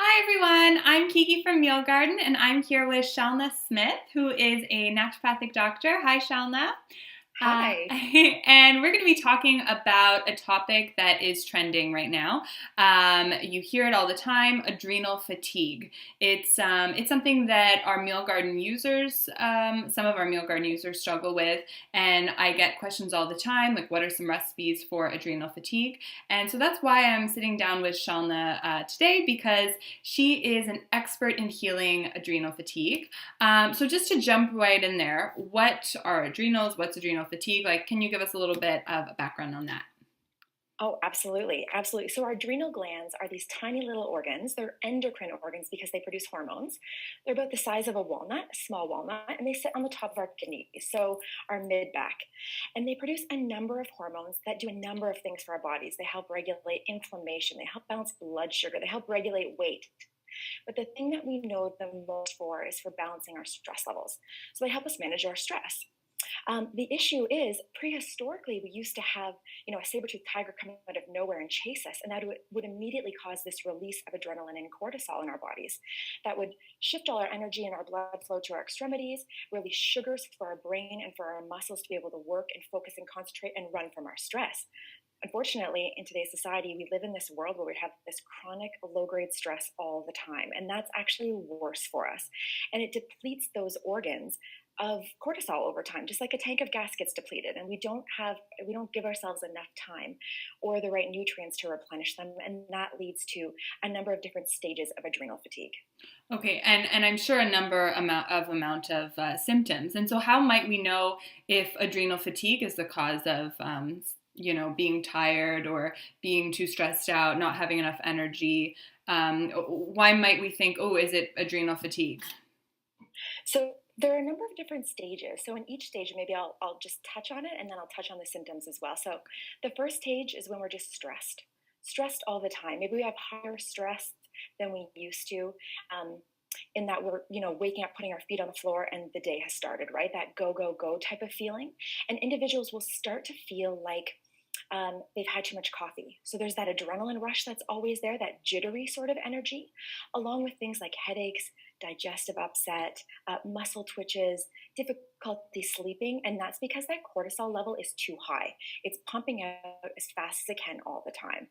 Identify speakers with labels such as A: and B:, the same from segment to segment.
A: Hi everyone, I'm Kiki from Meal Garden and I'm here with Shalna Smith, who is a naturopathic doctor. Hi Shalna.
B: Hi.
A: And we're going to be talking about a topic that is trending right now. You hear it all the time: adrenal fatigue. It's something that our meal garden users, some of our meal garden users, struggle with, and I get questions all the time, like what are some recipes for adrenal fatigue? And so that's why I'm sitting down with Shalna today, because she is an expert in healing adrenal fatigue. So just to jump right in there, what are adrenals? What's adrenal fatigue? Like, can you give us a little bit of a background on that?
B: Oh, absolutely. Absolutely. So, our adrenal glands are these tiny little organs. They're endocrine organs because they produce hormones. They're about the size of a walnut, a small walnut, and they sit on the top of our kidneys, so our mid back. And they produce a number of hormones that do a number of things for our bodies. They help regulate inflammation, they help balance blood sugar, they help regulate weight. But the thing that we know them most for is for balancing our stress levels. So, they help us manage our stress. The issue is, prehistorically, we used to have, a saber-toothed tiger come out of nowhere and chase us, and that would immediately cause this release of adrenaline and cortisol in our bodies. That would shift all our energy and our blood flow to our extremities, release sugars for our brain and for our muscles to be able to work and focus and concentrate and run from our stress. Unfortunately, in today's society, we live in this world where we have this chronic low grade stress all the time, and that's actually worse for us. And it depletes those organs of cortisol over time, just like a tank of gas gets depleted, and we don't give ourselves enough time or the right nutrients to replenish them, and that leads to a number of different stages of adrenal fatigue.
A: Okay, and I'm sure a number amount of symptoms. And so, how might we know if adrenal fatigue is the cause of being tired or being too stressed out, not having enough energy? Why might we think, oh, is it adrenal fatigue?
B: So there are a number of different stages. So in each stage, maybe I'll just touch on it, and then I'll touch on the symptoms as well. So the first stage is when we're just stressed all the time. Maybe we have higher stress than we used to. In that we're waking up, putting our feet on the floor, and the day has started, right? That go go go type of feeling. And individuals will start to feel like they've had too much coffee. So there's that adrenaline rush that's always there, that jittery sort of energy, along with things like headaches, digestive upset, muscle twitches, difficulty sleeping. And that's because that cortisol level is too high. It's pumping out as fast as it can all the time.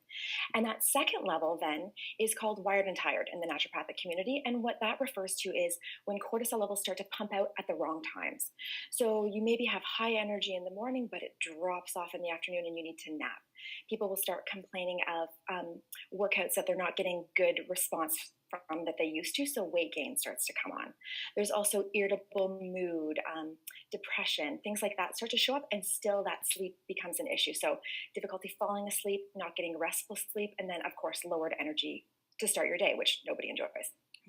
B: And that second level then is called wired and tired in the naturopathic community. And what that refers to is when cortisol levels start to pump out at the wrong times. So you maybe have high energy in the morning, but it drops off in the afternoon and you need to nap. People will start complaining of workouts that they're not getting good response from that they used to, so weight gain starts to come on. There's also irritable mood, depression, things like that start to show up, and still that sleep becomes an issue. So difficulty falling asleep, not getting restful sleep, and then of course lowered energy to start your day, which nobody enjoys.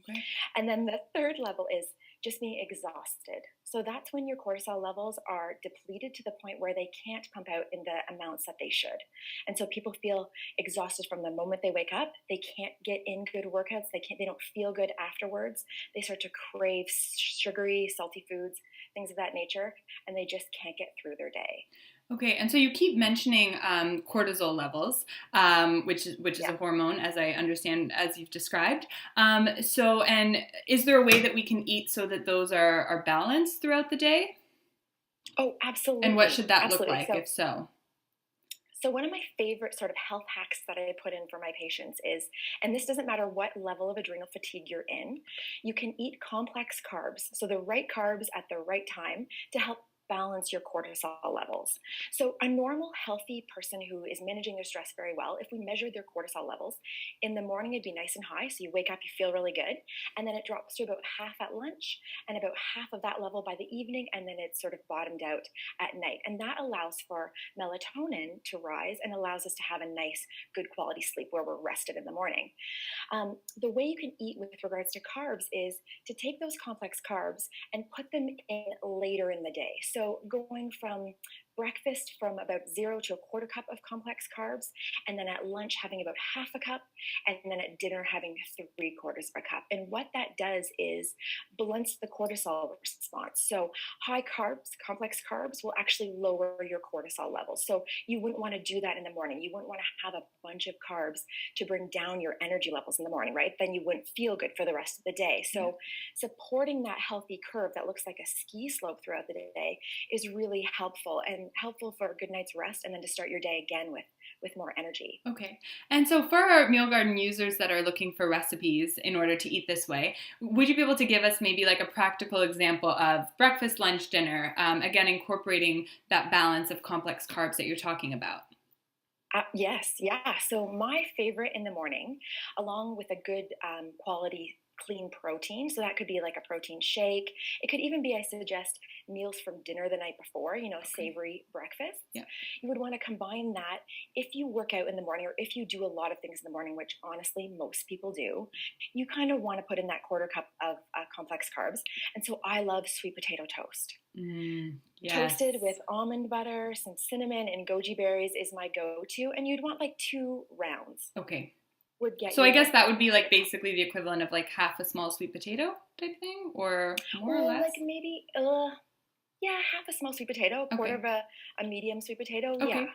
A: Okay.
B: And then the third level is just being exhausted. So that's when your cortisol levels are depleted to the point where they can't pump out in the amounts that they should. And so people feel exhausted from the moment they wake up. They can't get in good workouts. They don't feel good afterwards. They start to crave sugary, salty foods, things of that nature, and they just can't get through their day.
A: Okay, and so you keep mentioning cortisol levels, which is
B: Yeah.
A: a hormone, as I understand, as you've described. And is there a way that we can eat so that those are balanced throughout the day?
B: Oh,
A: And what
B: absolutely.
A: should that look
B: Absolutely.
A: like, if so?
B: So one of my favorite sort of health hacks that I put in for my patients is, and this doesn't matter what level of adrenal fatigue you're in, you can eat complex carbs. So the right carbs at the right time to help balance your cortisol levels. So a normal healthy person who is managing their stress very well, if we measure their cortisol levels, in the morning it'd be nice and high. So you wake up, you feel really good. And then it drops to about half at lunch and about half of that level by the evening. And then it's sort of bottomed out at night. And that allows for melatonin to rise and allows us to have a nice, good quality sleep where we're rested in the morning. The way you can eat with regards to carbs is to take those complex carbs and put them in later in the day. So going from breakfast from about 0 to 1/4 cup of complex carbs, and then at lunch having about half a cup, and then at dinner having 3/4 of a cup. And what that does is blunts the cortisol response. So high carbs, complex carbs will actually lower your cortisol levels. So you wouldn't want to do that in the morning. You wouldn't want to have a bunch of carbs to bring down your energy levels in the morning, right? Then you wouldn't feel good for the rest of the day. So supporting that healthy curve that looks like a ski slope throughout the day is really helpful, and helpful for a good night's rest, and then to start your day again with more energy.
A: Okay. And so for our Meal Garden users that are looking for recipes in order to eat this way, would you be able to give us maybe like a practical example of breakfast, lunch, dinner, again, incorporating that balance of complex carbs that you're talking about?
B: Yes, yeah. So my favorite in the morning, along with a good quality clean protein. So that could be like a protein shake. It could even be, I suggest, meals from dinner the night before,
A: Okay.
B: savory breakfast.
A: Yeah.
B: You would want to combine that if you work out in the morning, or if you do a lot of things in the morning, which honestly most people do. You kind of want to put in that 1/4 cup of complex carbs. And so I love sweet potato toast. Toasted with
A: Yes.
B: almond butter, some cinnamon, and goji berries is my go-to. And you'd want like 2 rounds
A: Okay.
B: would get
A: So I
B: you
A: guess
B: like
A: that
B: that
A: would be like
B: 1/4 cup.
A: basically the equivalent of like half a small sweet potato type thing, or more or
B: Well, like
A: less?
B: maybe, yeah, half a small sweet potato, a quarter
A: Okay.
B: of a medium sweet potato. Yeah.
A: Okay.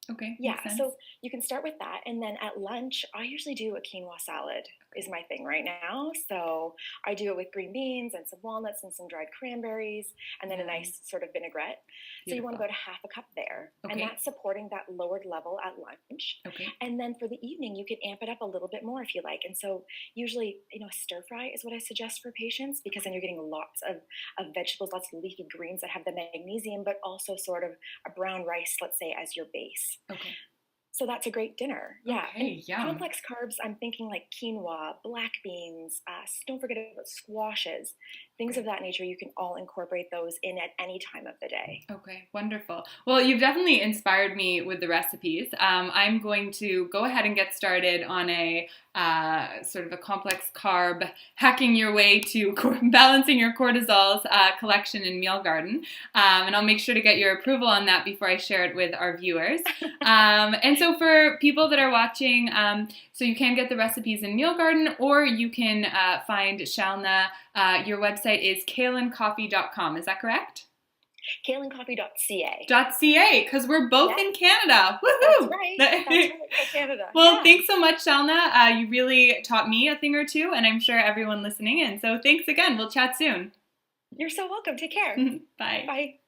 A: Okay.
B: Yeah,
A: Makes sense.
B: so you can start with that, and then at lunch, I usually do a quinoa salad is
A: Okay.
B: my thing right now. So I do it with green beans and some walnuts and some dried cranberries, and then a nice
A: Yes.
B: sort of vinaigrette. So you want
A: Beautiful.
B: about a half a cup there, and
A: Okay.
B: that's supporting that lowered level at lunch.
A: Okay.
B: And then for the evening, you can amp it up a little bit more if you like. And so usually, stir fry is what I suggest for patients, because then you're getting lots of vegetables, lots of leafy greens that have the magnesium, but also sort of a brown rice, let's say, as your base.
A: Okay.
B: So that's a great dinner. Yeah. And
A: Okay. Yum.
B: complex carbs, I'm thinking like quinoa, black beans, don't forget about squashes, things of
A: Okay.
B: that nature. You can all incorporate those in at any time of the day.
A: Okay, wonderful. Well, you've definitely inspired me with the recipes. I'm going to go ahead and get started on a sort of a complex carb hacking your way to balancing your cortisols collection in Meal Garden. And I'll make sure to get your approval on that before I share it with our viewers. And so for people that are watching, so you can get the recipes in Meal Garden, or you can find Shalna. Your website is kalencoffee.com. Is that correct?
B: Kalencoffee.ca.
A: .ca, because we're both
B: Yeah,
A: in Canada.
B: that's
A: Woohoo!
B: right. That's right. Go Canada.
A: Well,
B: Yeah.
A: thanks so much, Shalna. You really taught me a thing or two, and I'm sure everyone listening in. So thanks again. We'll chat soon.
B: You're so welcome. Take care.
A: Bye.
B: Bye.